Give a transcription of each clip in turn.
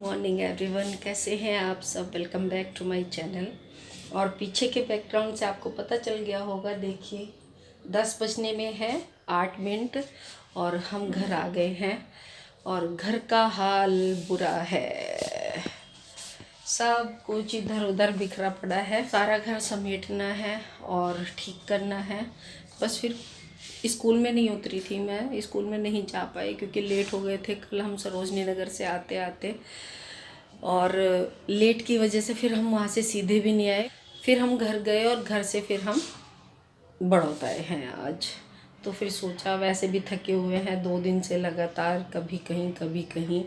Morning everyone, कैसे हैं आप सब। Welcome back to my channel. और पीछे के बैकग्राउंड से आपको पता चल गया होगा। देखिए 10 बजने में है 8 मिनट और हम घर आ गए हैं और घर का हाल बुरा है। सब कुछ इधर उधर बिखरा पड़ा है। सारा घर समेटना है और ठीक करना है। बस फिर स्कूल में नहीं उतरी थी, मैं स्कूल में नहीं जा पाई क्योंकि लेट हो गए थे कल हम सरोजनी नगर से आते आते। और लेट की वजह से फिर हम वहाँ से सीधे भी नहीं आए। फिर हम घर गए और घर से फिर हम बड़ौत आए हैं आज। तो फिर सोचा वैसे भी थके हुए हैं 2 दिन से लगातार, कभी कहीं।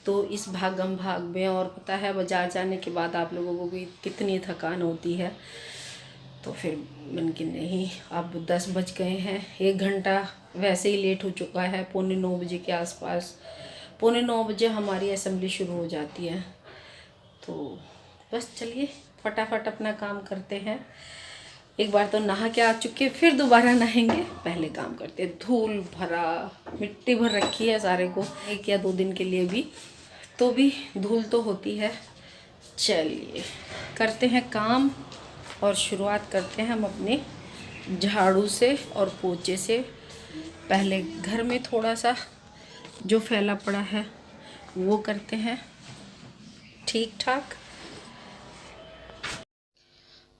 तो इस भागम भाग में, और पता है बाज़ार जाने के बाद आप लोगों को भी कितनी थकान होती है। तो फिर मन की नहीं, अब 10 बज गए हैं। 1 घंटा वैसे ही लेट हो चुका है। 8:45 बजे के आसपास, 8:45 बजे हमारी असेंबली शुरू हो जाती है। तो बस चलिए फटाफट अपना काम करते हैं। एक बार तो नहा के आ चुके, फिर दोबारा नहाएंगे। पहले काम करते हैं। धूल भरा, मिट्टी भर रखी है सारे को, 1 या 2 दिन के लिए भी, तो भी धूल तो होती है। चलिए करते हैं काम और शुरुआत करते हैं हम अपने झाड़ू से और पोछे से। पहले घर में थोड़ा सा जो फैला पड़ा है वो करते हैं ठीक ठाक।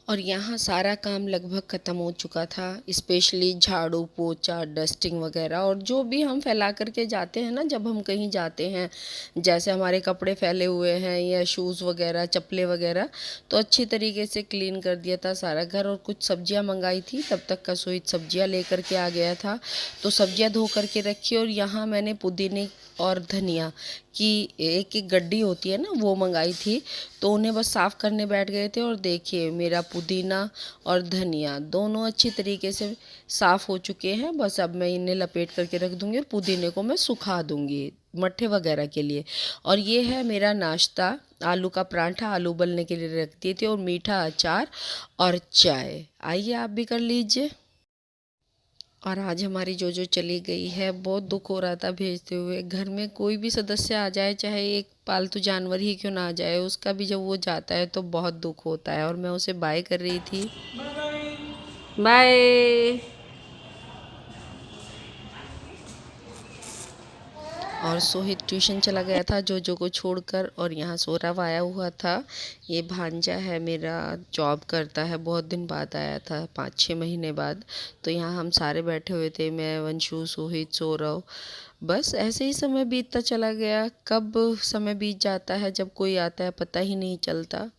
और यहाँ सारा काम लगभग ख़त्म हो चुका था, स्पेशली झाड़ू पोछा डस्टिंग वगैरह। और जो भी हम फैला करके जाते हैं ना, जब हम कहीं जाते हैं, जैसे हमारे कपड़े फैले हुए हैं या शूज़ वगैरह चप्पलें वगैरह, तो अच्छी तरीके से क्लीन कर दिया था सारा घर। और कुछ सब्जियां मंगाई थी, तब तक कसोई सब्जियां लेकर के आ गया था, तो सब्जियां धो करके रखी। और यहाँ मैंने पुदीने और धनिया की एक एक गड्डी होती है ना, वो मंगाई थी। तो उन्हें बस साफ़ करने बैठ गए थे। और देखिए मेरा पुदीना और धनिया दोनों अच्छी तरीके से साफ़ हो चुके हैं। बस अब मैं इन्हें लपेट करके रख दूँगी और पुदीने को मैं सुखा दूँगी मट्ठे वगैरह के लिए। और ये है मेरा नाश्ता, आलू का पराठा आलू उबलने के लिए रख दिए थे, और मीठा अचार और चाय। आइए आप भी कर लीजिए। और आज हमारी जो चली गई है, बहुत दुख हो रहा था भेजते हुए। घर में कोई भी सदस्य आ जाए, चाहे एक पालतू जानवर ही क्यों ना आ जाए, उसका भी जब वो जाता है तो बहुत दुख होता है। और मैं उसे बाय कर रही थी। बाय। और सोहित ट्यूशन चला गया था जो को छोड़कर, और यहाँ सौरभ आया हुआ था। ये भांजा है मेरा, जॉब करता है, बहुत दिन बाद आया था, 5-6 महीने बाद। तो यहाँ हम सारे बैठे हुए थे, मैं, वंशु, सोहित, सौरभ। बस ऐसे ही समय बीतता चला गया। कब समय बीत जाता है जब कोई आता है पता ही नहीं चलता।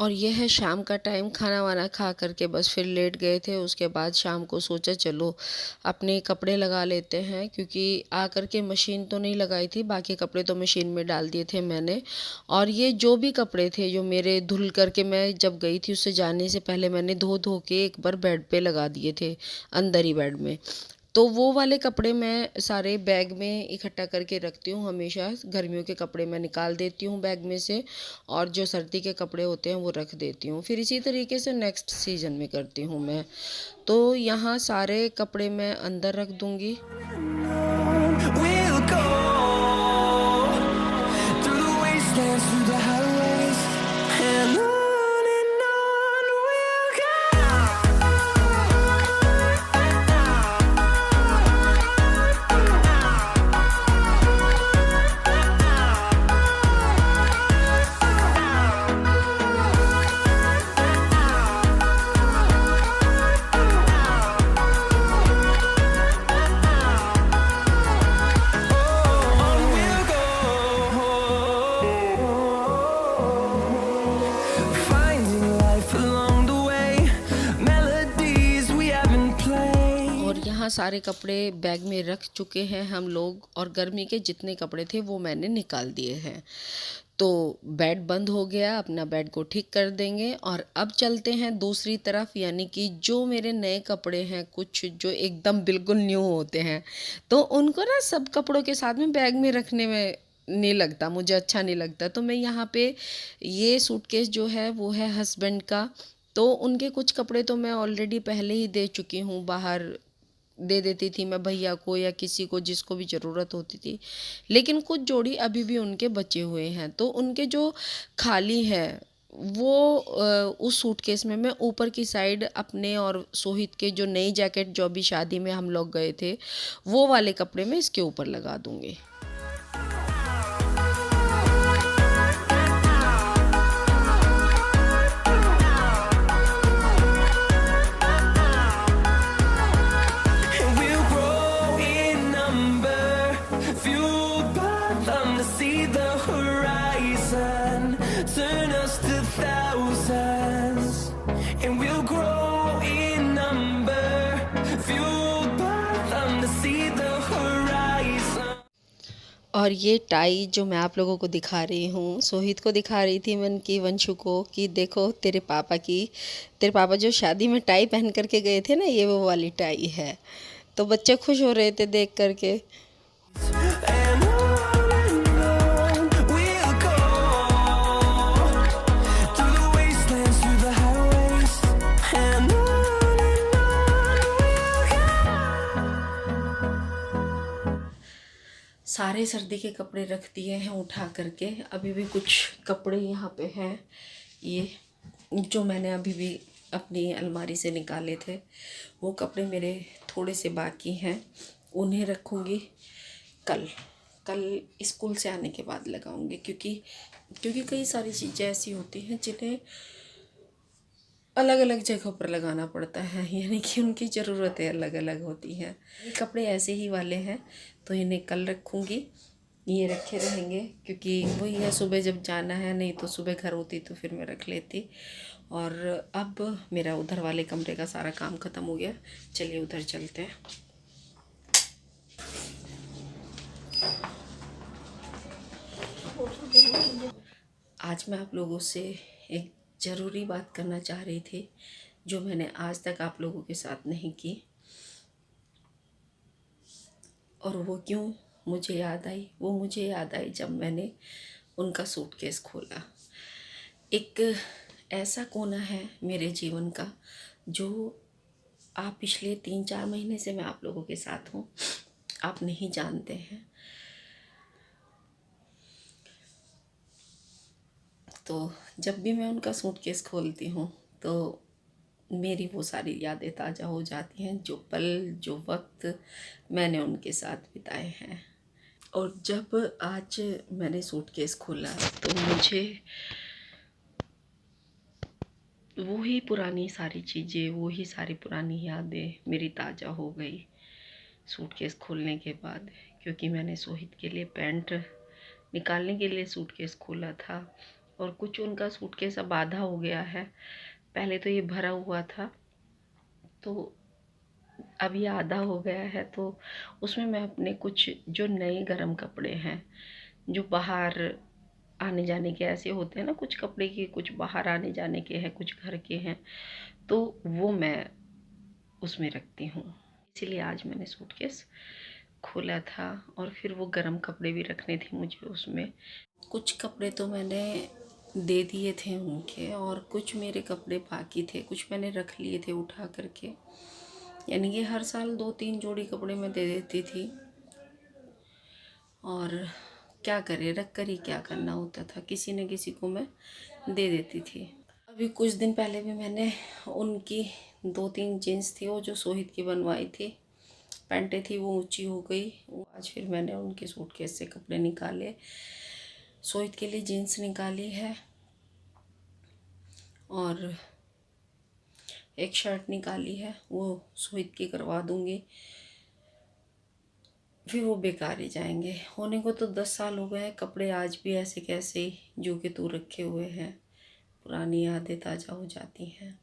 और ये है शाम का टाइम, खाना वाना खा करके बस फिर लेट गए थे। उसके बाद शाम को सोचा चलो अपने कपड़े लगा लेते हैं, क्योंकि आ करके मशीन तो नहीं लगाई थी, बाकी कपड़े तो मशीन में डाल दिए थे मैंने। और ये जो भी कपड़े थे जो मेरे धुल करके मैं जब गई थी, उससे जाने से पहले मैंने धो के एक बार बेड पे लगा दिए थे, अंदर ही बेड में। तो वो वाले कपड़े मैं सारे बैग में इकट्ठा करके रखती हूँ हमेशा। गर्मियों के कपड़े मैं निकाल देती हूँ बैग में से, और जो सर्दी के कपड़े होते हैं वो रख देती हूँ। फिर इसी तरीके से नेक्स्ट सीजन में करती हूँ मैं। तो यहाँ सारे कपड़े मैं अंदर रख दूँगी। यहाँ सारे कपड़े बैग में रख चुके हैं हम लोग, और गर्मी के जितने कपड़े थे वो मैंने निकाल दिए हैं। तो बेड बंद हो गया, अपना बेड को ठीक कर देंगे। और अब चलते हैं दूसरी तरफ, यानी कि जो मेरे नए कपड़े हैं, कुछ जो एकदम बिल्कुल न्यू होते हैं, तो उनको ना सब कपड़ों के साथ में बैग में रखने में नहीं लगता, मुझे अच्छा नहीं लगता। तो मैं यहाँ पे ये सूटकेस जो है वो है हस्बैंड का, तो उनके कुछ कपड़े तो मैं ऑलरेडी पहले ही दे चुकी हूँ, बाहर दे देती थी मैं भैया को या किसी को जिसको भी ज़रूरत होती थी। लेकिन कुछ जोड़ी अभी भी उनके बचे हुए हैं, तो उनके जो खाली है वो उस सूटकेस में मैं ऊपर की साइड अपने और सोहित के जो नई जैकेट जो अभी शादी में हम लोग गए थे वो वाले कपड़े में इसके ऊपर लगा दूँगी। And we'll grow in number, fueled by them to see the horizon, turn us to thousands. And we'll grow in number, fueled by them to see the horizon. और ये टाई जो मैं आप लोगों को दिखा रही हूँ, सोहित को दिखा रही थी मैं कि वंशु को कि देखो तेरे पापा जो शादी में टाई पहन करके गए थे ना, ये वो वाली टाई है। तो बच्चे खुश हो रहे थे देख करके। And on we'll go, through the wastelands, through the highways, and on we'll go. सारे सर्दी के कपड़े रख दिए हैं उठा करके। अभी भी कुछ कपड़े यहाँ पे हैं, ये जो मैंने अभी भी अपनी अलमारी से निकाले थे, वो कपड़े मेरे थोड़े से बाकी हैं। उन्हें रखूँगी कल स्कूल से आने के बाद लगाऊंगी, क्योंकि कई सारी चीज़ें ऐसी होती हैं जिन्हें अलग अलग जगहों पर लगाना पड़ता है, यानी कि उनकी ज़रूरतें अलग अलग होती हैं। ये कपड़े ऐसे ही वाले हैं तो इन्हें कल रखूँगी, ये रखे रहेंगे, क्योंकि वही है सुबह जब जाना है, नहीं तो सुबह घर होती तो फिर मैं रख लेती। और अब मेरा उधर वाले कमरे का सारा काम ख़त्म हो गया, चलिए उधर चलते हैं। आज मैं आप लोगों से एक ज़रूरी बात करना चाह रही थी जो मैंने आज तक आप लोगों के साथ नहीं की, और वो क्यों मुझे याद आई, वो मुझे याद आई जब मैंने उनका सूटकेस खोला। एक ऐसा कोना है मेरे जीवन का जो आप पिछले 3-4 महीने से मैं आप लोगों के साथ हूँ, आप नहीं जानते हैं। तो जब भी मैं उनका सूटकेस खोलती हूँ तो मेरी वो सारी यादें ताज़ा हो जाती हैं, जो पल जो वक्त मैंने उनके साथ बिताए हैं। और जब आज मैंने सूटकेस खोला तो मुझे वही पुरानी सारी चीज़ें, वही सारी पुरानी यादें मेरी ताज़ा हो गई सूटकेस खोलने के बाद। क्योंकि मैंने सोहित के लिए पैंट निकालने के लिए सूटकेस खोला था, और कुछ उनका सूटकेस अब आधा हो गया है। पहले तो ये भरा हुआ था, तो अब ये आधा हो गया है, तो उसमें मैं अपने कुछ जो नए गरम कपड़े हैं, जो बाहर आने जाने के ऐसे होते हैं ना, कुछ कपड़े के कुछ बाहर आने जाने के हैं, कुछ घर के हैं, तो वो मैं उसमें रखती हूँ। इसीलिए आज मैंने सूटकेस खोला था, और फिर वो गरम कपड़े भी रखने थे मुझे उसमें। कुछ कपड़े तो मैंने दे दिए थे उनके, और कुछ मेरे कपड़े बाकी थे, कुछ मैंने रख लिए थे उठा करके। यानी कि हर साल 2-3 जोड़ी कपड़े मैं दे देती थी, और क्या करे, रख कर ही क्या करना होता था, किसी न किसी को मैं दे देती थी। अभी कुछ दिन पहले भी मैंने उनकी 2-3 जीन्स थी वो जो सोहित की बनवाई थी, पैंटें थी, वो ऊंची हो गई। आज फिर मैंने उनके सूटकेस से कपड़े निकाले, सोहित के लिए जीन्स निकाली है, और एक शर्ट निकाली है, वो सोहित की करवा दूंगी, फिर वो बेकार ही जाएंगे। होने को तो 10 साल हो गए हैं, कपड़े आज भी ऐसे कैसे जो कि तू रखे हुए हैं, पुरानी यादें ताज़ा हो जाती हैं।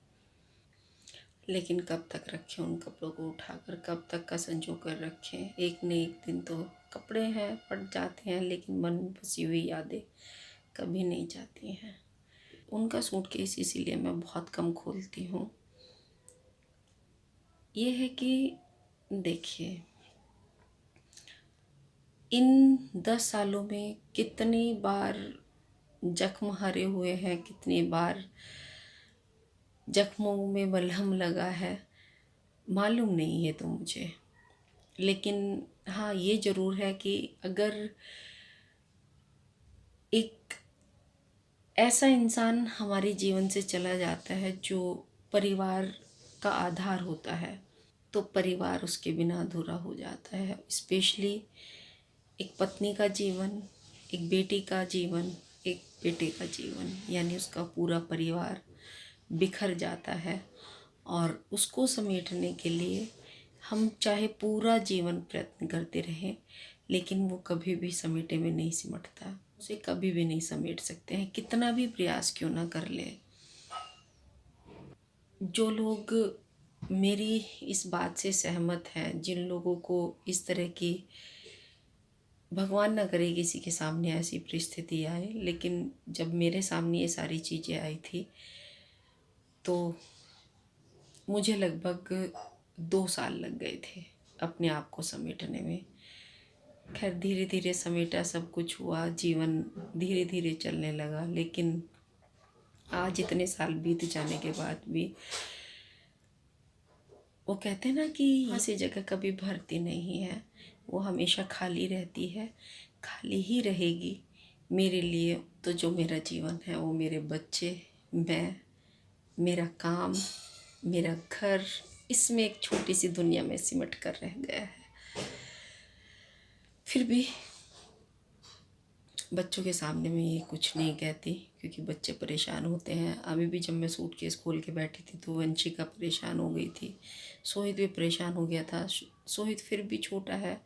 लेकिन कब तक रखें उन कपड़ों को उठाकर, कब तक का संजो कर रखें। एक न एक दिन तो कपड़े हैं पट जाते हैं, लेकिन मन में बसी हुई यादें कभी नहीं जाती हैं। उनका सूटकेस इसीलिए मैं बहुत कम खोलती हूँ। ये है कि देखिए, इन 10 सालों में कितनी बार जख्म हरे हुए हैं, कितनी बार जख्मों में मलहम लगा है मालूम नहीं है तो मुझे, लेकिन हाँ ये ज़रूर है कि अगर एक ऐसा इंसान हमारे जीवन से चला जाता है जो परिवार का आधार होता है, तो परिवार उसके बिना अधूरा हो जाता है। स्पेशली एक पत्नी का जीवन, एक बेटी का जीवन, एक बेटे का जीवन, यानी उसका पूरा परिवार बिखर जाता है। और उसको समेटने के लिए हम चाहे पूरा जीवन प्रयत्न करते रहें, लेकिन वो कभी भी समेटे में नहीं सिमटता। उसे कभी भी नहीं समेट सकते हैं, कितना भी प्रयास क्यों ना कर ले। जो लोग मेरी इस बात से सहमत हैं, जिन लोगों को इस तरह की, भगवान ना करे किसी के सामने ऐसी परिस्थिति आए, लेकिन जब मेरे सामने ये सारी चीज़ें आई थी तो मुझे लगभग 2 साल लग गए थे अपने आप को समेटने में। खैर धीरे धीरे समेटा, सब कुछ हुआ, जीवन धीरे धीरे चलने लगा। लेकिन आज इतने साल बीत जाने के बाद भी वो कहते हैं ना कि ऐसी जगह कभी भरती नहीं है, वो हमेशा खाली रहती है, खाली ही रहेगी मेरे लिए। तो जो मेरा जीवन है वो मेरे बच्चे, मैं, मेरा काम, मेरा घर, इसमें एक छोटी सी दुनिया में सिमट कर रह गया है। फिर भी बच्चों के सामने मैं ये कुछ नहीं कहती, क्योंकि बच्चे परेशान होते हैं। अभी भी जब मैं सूटकेस खोल के बैठी थी तो वंशिका परेशान हो गई थी, सोहित भी परेशान हो गया था। सोहित फिर भी छोटा है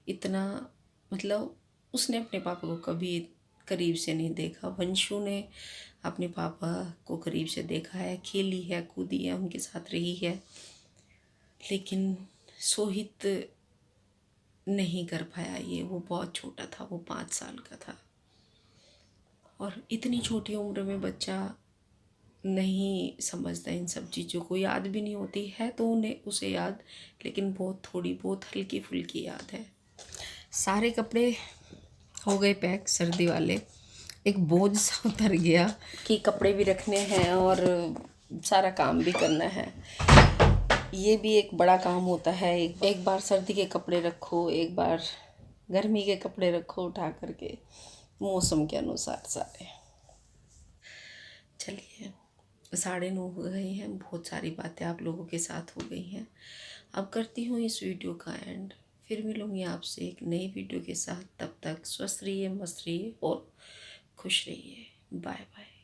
इतना, मतलब उसने अपने पापा को कभी करीब से नहीं देखा। वंशु ने अपने पापा को करीब से देखा है, खेली है, कूदी है, उनके साथ रही है, लेकिन सोहित नहीं कर पाया ये। वो बहुत छोटा था, वो 5 साल का था, और इतनी छोटी उम्र में बच्चा नहीं समझता इन सब चीज़ों को, याद भी नहीं होती है तो उन्हें उसे याद, लेकिन बहुत थोड़ी बहुत हल्की फुल्की याद है। सारे कपड़े हो गए पैक, सर्दी वाले। एक बोझ सा उतर गया कि कपड़े भी रखने हैं और सारा काम भी करना है। ये भी एक बड़ा काम होता है। एक बार सर्दी के कपड़े रखो, एक बार गर्मी के कपड़े रखो उठा करके, मौसम के अनुसार सारे। चलिए 9:30 हो गए हैं, बहुत सारी बातें आप लोगों के साथ हो गई हैं। अब करती हूँ इस वीडियो का एंड, फिर मिलूँगी आपसे एक नई वीडियो के साथ। तब तक स्वस्थ रहिए, मस्त रहिए और खुश रहिए। Bye bye.